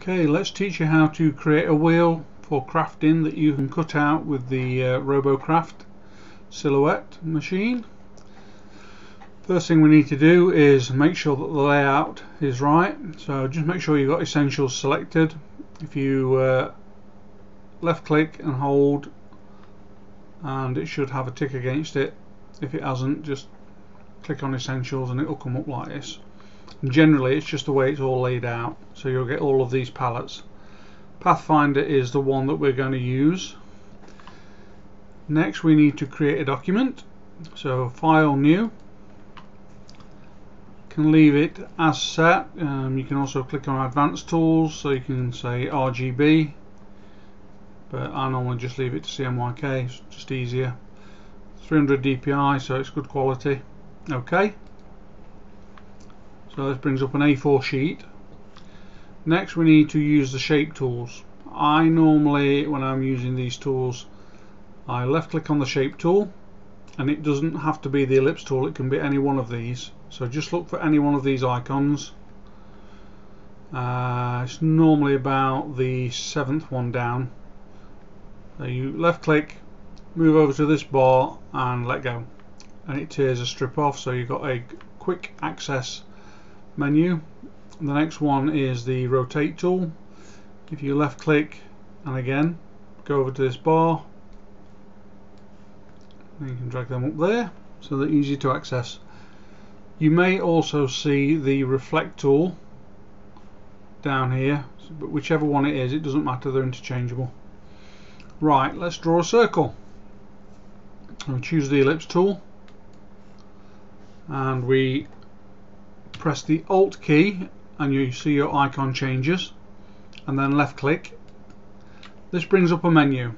Okay, let's teach you how to create a wheel for crafting that you can cut out with the robocraft silhouette machine. First thing we need to do is make sure that the layout is right, so just make sure you've got essentials selected. If you left click and hold, and it should have a tick against it. If it hasn't, just click on essentials and it will come up like this. And generally it's just the way it's all laid out, so you'll get all of these palettes. Pathfinder is the one that we're going to use. Next we need to create a document, so file, new. Can leave it as set. You can also click on advanced tools, so you can say RGB, but I normally just leave it to CMYK, it's just easier. 300 dpi, so it's good quality. Okay, so this brings up an A4 sheet. Next we need to use the shape tools. I normally, when I'm using these tools, I left click on the shape tool, and it doesn't have to be the ellipse tool, it can be any one of these. So just look for any one of these icons. It's normally about the 7th one down. So you left click, move over to this bar and let go, and it tears a strip off, so you've got a quick access menu. The next one is the rotate tool. If you left click and again go over to this bar, and you can drag them up there, so they're easy to access. You may also see the reflect tool down here, but whichever one it is, it doesn't matter, they're interchangeable. Right, let's draw a circle. I'll choose the ellipse tool, and we press the Alt key and you see your icon changes, and then left click. This brings up a menu.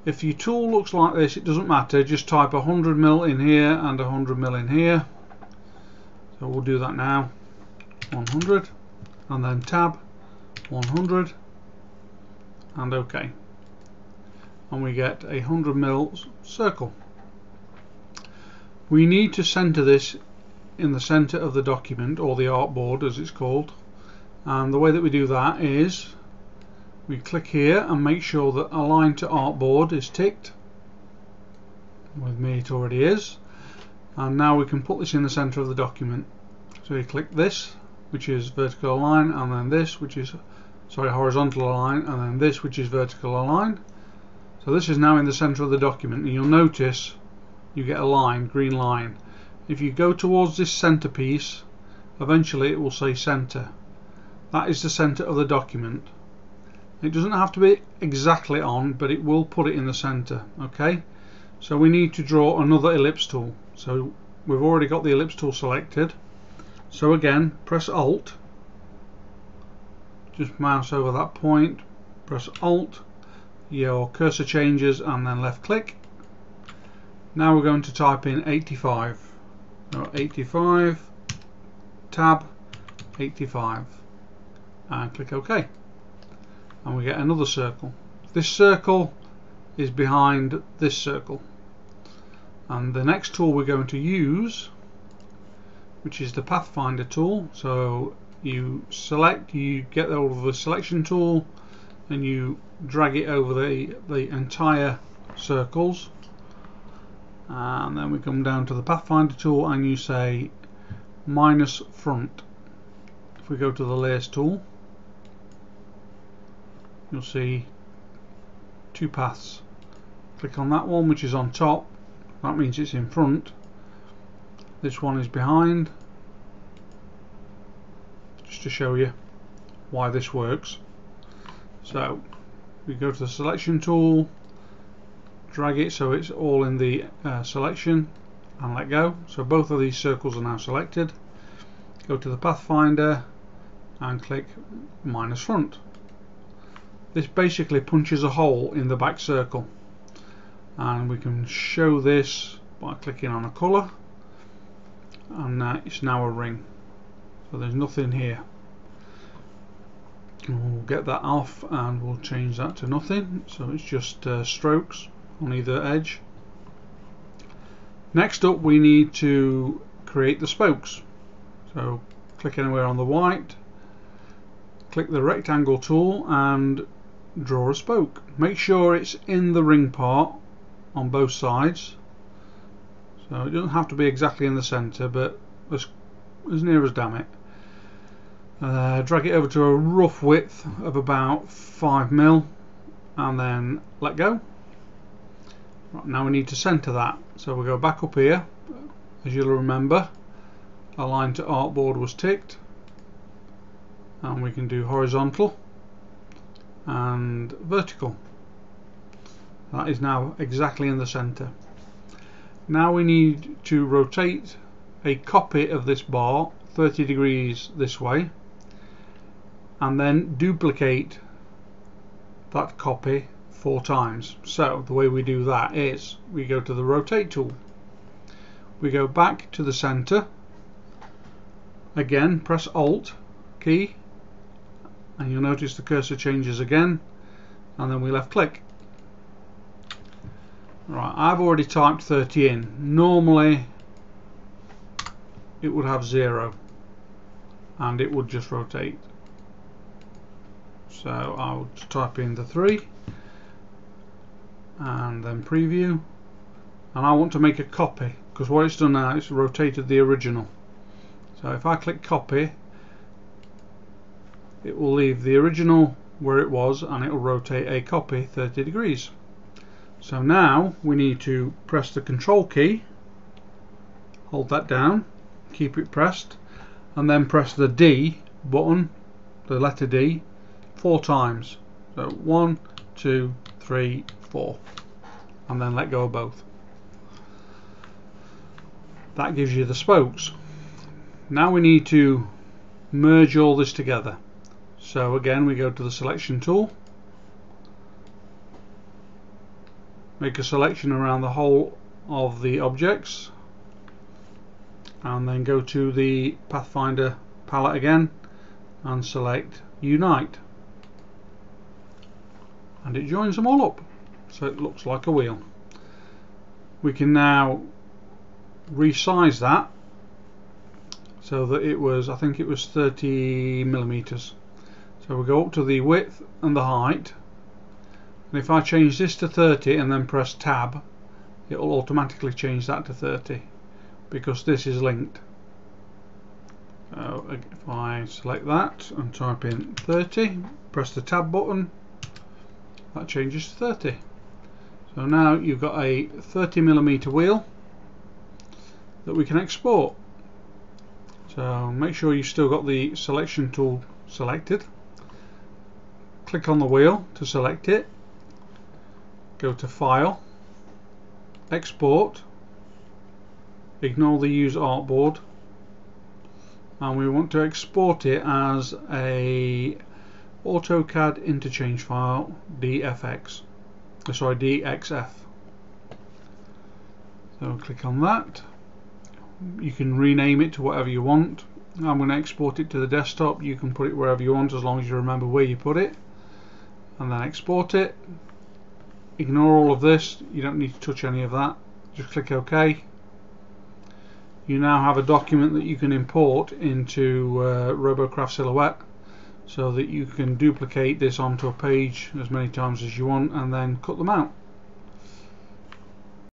If your tool looks like this, it doesn't matter, just type 100mm in here and 100mm in here. So we'll do that now. 100, and then tab 100, and OK, and we get a 100mm circle. We need to center this in the center of the document, or the artboard as it's called, and the way that we do that is we click here and make sure that align to artboard is ticked. With me it already is, and now we can put this in the center of the document. So you click this, which is vertical align, and then this, which is horizontal align, and then this, which is vertical align. So this is now in the center of the document, and you'll notice you get a line, green line. If you go towards this center piece, eventually it will say center. That is the center of the document. It doesn't have to be exactly on, but it will put it in the center. Okay, so we need to draw another ellipse tool. So we've already got the ellipse tool selected, so again press Alt, just mouse over that point, press Alt, your cursor changes, and then left click. Now we're going to type in 85, so 85, tab 85, and click OK, and we get another circle. This circle is behind this circle, and the next tool we're going to use, which is the Pathfinder tool. So you select, you get over the selection tool and you drag it over the entire circles, and then we come down to the Pathfinder tool and you say minus front. If we go to the layers tool, you'll see two paths. Click on that one, which is on top, that means it's in front. This one is behind, just to show you why this works. So we go to the selection tool, drag it so it's all in the selection, and let go. So both of these circles are now selected. Go to the Pathfinder and click minus front. This basically punches a hole in the back circle, and we can show this by clicking on a colour, and it's now a ring, so there's nothing here. And we'll get that off and we'll change that to nothing, so it's just strokes on either edge. Next up we need to create the spokes, so click anywhere on the white, click the rectangle tool and draw a spoke. Make sure it's in the ring part on both sides, so it doesn't have to be exactly in the center, but as near as damn it. Drag it over to a rough width of about 5mm and then let go. Right, now we need to center that, so we'll go back up here. As you'll remember, align to artboard was ticked, and we can do horizontal and vertical. That is now exactly in the center. Now we need to rotate a copy of this bar 30 degrees this way, and then duplicate that copy 4 times. So the way we do that is we go to the rotate tool, we go back to the center, again press Alt key, and you'll notice the cursor changes again, and then we left click. Right, I've already typed 30 in. Normally it would have 0 and it would just rotate. So I'll type in the 3 and then preview, and I want to make a copy, because what it's done now is rotated the original. So if I click copy, it will leave the original where it was and it will rotate a copy 30 degrees. So now we need to press the control key, hold that down, keep it pressed, and then press the D button, the letter D, 4 times. So 1, 2, 3, 4, and then let go of both. That gives you the spokes. Now we need to merge all this together. So again we go to the selection tool, make a selection around the whole of the objects, and then go to the Pathfinder palette again and select Unite, and it joins them all up so it looks like a wheel. We can now resize that so that it was, I think it was 30mm. So we'll go up to the width and the height, and if I change this to 30 and then press tab, it will automatically change that to 30 because this is linked. So if I select that and type in 30, press the tab button, that changes to 30. So now you've got a 30mm wheel that we can export. So make sure you've still got the selection tool selected. Click on the wheel to select it, go to File, Export, ignore the Use Artboard, and we want to export it as a AutoCAD interchange file DXF. So click on that. You can rename it to whatever you want. I'm going to export it to the desktop. You can put it wherever you want as long as you remember where you put it, and then export it. Ignore all of this, you don't need to touch any of that, just click OK. You now have a document that you can import into robocraft Silhouette, so that you can duplicate this onto a page as many times as you want and then cut them out.